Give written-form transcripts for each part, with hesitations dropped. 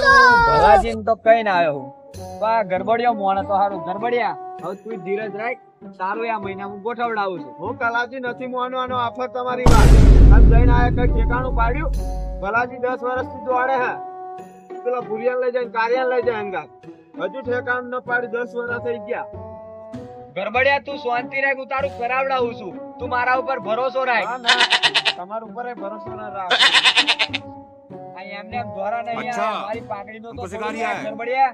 ભલાજીન તો કઈ ના આવ્યો હું બા ગરબડિયો મોણ તો હારું ગરબડિયા હવે તું ધીરજ રાખ સારું આ મહિનામાં ગોઠવડાવું છું હું કલાજી નથી મોનવાનો આફત તમારી વાત આમ જઈને આયા કઈ ઠેકાણું પાડ્યું ભલાજી 10 વર્ષથી દોડે હે પેલા ભુરિયા લઈ જાય કાર્યા લઈ જાય અંગાત હજુ ઠેકાણું ન પાડી 10 વર્ષ થઈ ગયા ગરબડિયા તું શાંતિ રાખ હું તારું કરાવડાવું છું તું મારા ઉપર ભરોસો રાખ ના ના તમારા ઉપર ભરોસો ના રાખ આ એમને એમ ધોરા નહીં અચ્છા, મારી પાઘડીનો તો हमको सिखा दिया है। ગરબડિયા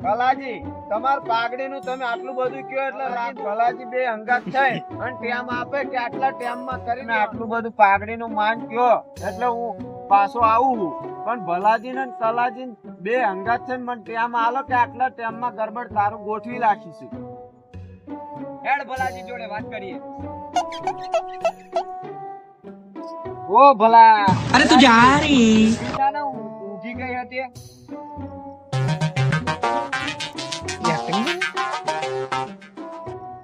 ભલાજી તમાર પાઘડીનું તમે આટલું બધું કયો એટલે રાત ભલાજી બે અંગાત થાય અને ટેમ આપે કે આટલા ટેમમાં કરીને આટલું બધું પાઘડીનું માન કયો એટલે હું પાછો આવું પણ ભલાજી ને તલાજી બે અંગાત છે ને મને ટેમ આલો કે આટલા ટેમમાં ગરબડ તારું ગોઠવી રાખીશું હેડ ભલાજી જોડે વાત કરીએ ઓ ભલા अरे तू जा रही પિતાના ઊંઘી ગઈ હતી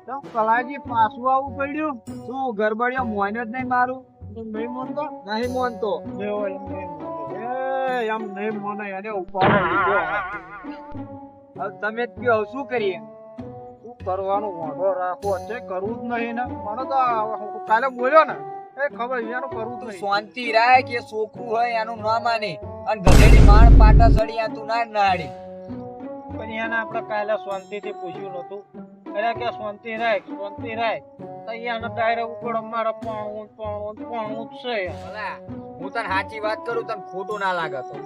તો કલાજી પાછું આવું પડ્યું શું ગરબડિયા મોયને જ નહીં મારું નહીં મોનતો નહીં મોનતો એમ નહીં મોને એને ઉપાડો લીધો હવે તમે જ કયો શું કરીએ શું કરવાનું વાંધો રાખવો છે કરવું જ નહીં ને મને તો કાલે બોલ્યો ને એ ખબર એનું કરવું જ નહીં શાંતિ રાખ એ છોકરું હોય એનું ના માને અને ગધેડી માણ પાટા સળિયા તું ના નાડી પણ એને આપણે કાલે શાંતિથી પૂછ્યું નતું એટલે કે શાંતિ રાખ તો એને ડાયરેક્ટ ઉપર અમારે પાણું જ છે ભલા હું તને સાચી વાત કરું તને ખોટું ના લાગે તો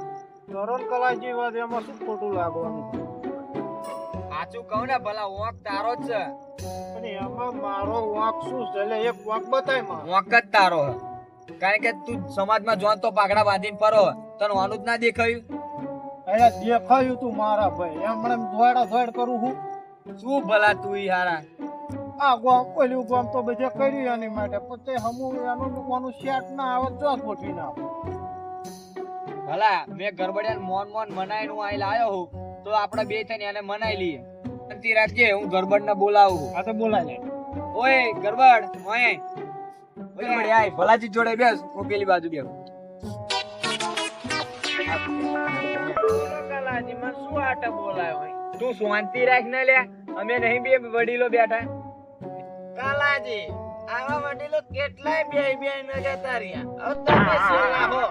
તરુણ કલાજી વાત એમાં શું ખોટું લાગવાનું સાચું કહું ને ભલા ઓંક તારો જ છે પણ એમાં મારો વાંક શું છે એટલે એક વાંક બતાય માં ઓંક જ તારો છે. કારણ કે તું સમાજમાં જોન તો પાઘડા બાંધીને ફરો તને આનું જ ના દેખાયું એટલે દેખાયું તું મારા ભાઈ એમણે દોડ કરું હું શું ભલા તું ઈ હારા આ ગામ પેલું ગામ તો બધે કર્યું એની માટે પછી હમું એનું લોકોનું સેટ ના આવે તો ગોઠવી ના ભલા મેં ગરબડિયાને મોન મનાઈને હું અહીં લાયો હું તો આપણે બે થઈને એને મનાઈ લઈએ શાંતિ રાખજે હું ગરબડને બોલાવું આ તો બોલાય લે ઓય ગરબડ ઓય ગરબડ આય ભલાજી જોડે બેસ હું પેલી બાજુ બેસ કલાજી માં શું આટા બોલાય હોય તું શાંતિ રાખ ને લે અમે નહીં બે વડીલો બેઠા કલાજી આવા વડીલો કેટલાય બે ન જતા રહ્યા હવે તમે સેલા હો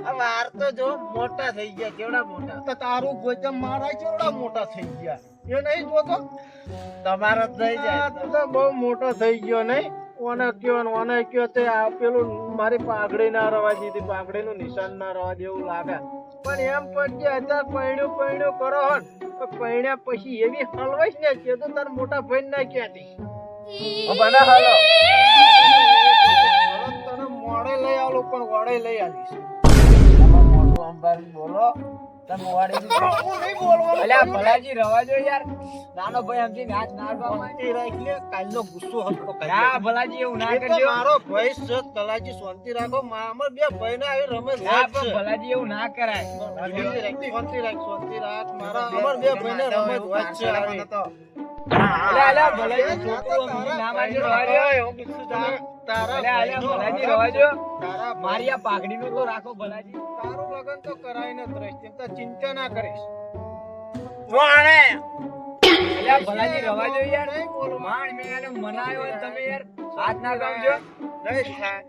આ વાર તો જો મોટા થઈ ગયા કેવડા મોટા તો તારું ગોચમ મારા કેવડા મોટા થઈ ગયા એ નહીં જોતો તમારા થઈ જાય તો બહુ મોટો થઈ ગયો નહીં ઓને કયો તે આ પેલું મારી પાઘડી ના રવા દીધી પાઘડીનું નિશાન ના રવા દેવું લાગે પણ એમ પછી અત્યારે પૈણ્યું કરો હન તો પૈણ્યા પછી એવી હલવાઈશ ને કે તો તાર મોટા ભાઈ ના ક્યાંથી બના હાલો તને મોડે લઈ આલો પણ વડે લઈ આવીશ મોટું અંબારી બોલો તમે વાડી હું નહીં બોલવાનું અલ્યા ભલાજી રવા જો યાર નાનો ભાઈ સમજીને હાથ ના શાંતિ રાખ લે કાલનો ગુસ્સો હતો ના ભલાજી એવું ના એટલે કરજો મારો ભાઈ છે કલાજી શાંતિ રાખો અમાર બે ભાઈ ના આવી રમત ના વાત પણ છે ભલાજી એવું ના કરાય શાંતિ રાખ મારા અમાર બે ભાઈ ને રમત વાત છે અલ્યા ભલાજી છોકરો સમજી ના માનજો રવા દો. અલ્યા ભલાજી રવા દો. મારી આ પાઘડીનું તો રાખો ભલાજી તારું લગન તો કરાય ન રહીશ ચિંતા ચિંતા ના કરીશ અલ્યા ભલાજી રવા દો યાર નહીં બોલું માણ મેં એને મનાયો હોય તમે યાર હાથ ના લાવજો નહીં થાય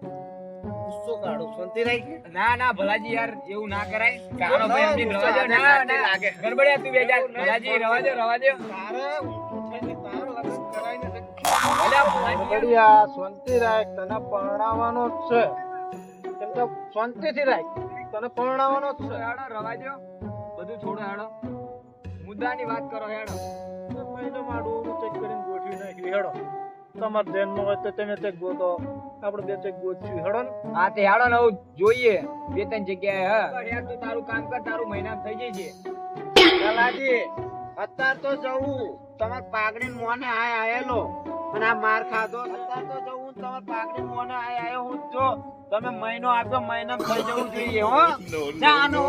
ગુસ્સો કાઢો શાંતિ રાખ ના ના ભલાજી યાર એવું ના કરાય કાનો ભાઈ સમજીને રવા દો ના ના લાગે. ગરબડિયા તું બેજા ભલાજી રવા દો તારે ઊંચું થઈને તારું લગન કરાય ન અલ્યા ભલાજી બઢિયા શાંતિ રાખ તને પરણાવવાનો જ છે કેમ કે શાંતિથી રાખ તને પરણાવવાનો જ છે હેડો રવા દો બધું છોડો હેડો મુદ્દાની વાત કરો હેડો મહિનો માડું ચેક કરીને ગોઠવી નાખી હેડો તમાર ધ્યાનમાં હોય તો તમે ચેક ગોતો આપણે બે ચેક ગોઠવી હેડો ને હા તે હેડો ને હું જોઈએ બે ત્રણ જગ્યાએ હા યાર તું તારું કામ કર તારું મહિના થઈ જશે કલાજી અત્યાર તો જવું તમાર પાઘડી મોને આયેલો અને આ માર ખાધો અત્યાર તો જવું તમાર પાઘડી મોને આયો હું જો તમે મહિનો આપ્યો મહિના થઈ જવું જોઈએ હો જાનો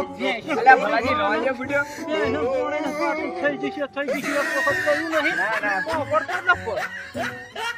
અલ્યા ભલાજી રવા દો બુડ્યો એનો કોણે પાટી થઈ જશે એક વખત કહ્યું નહીં ના ના પડતો ન પડ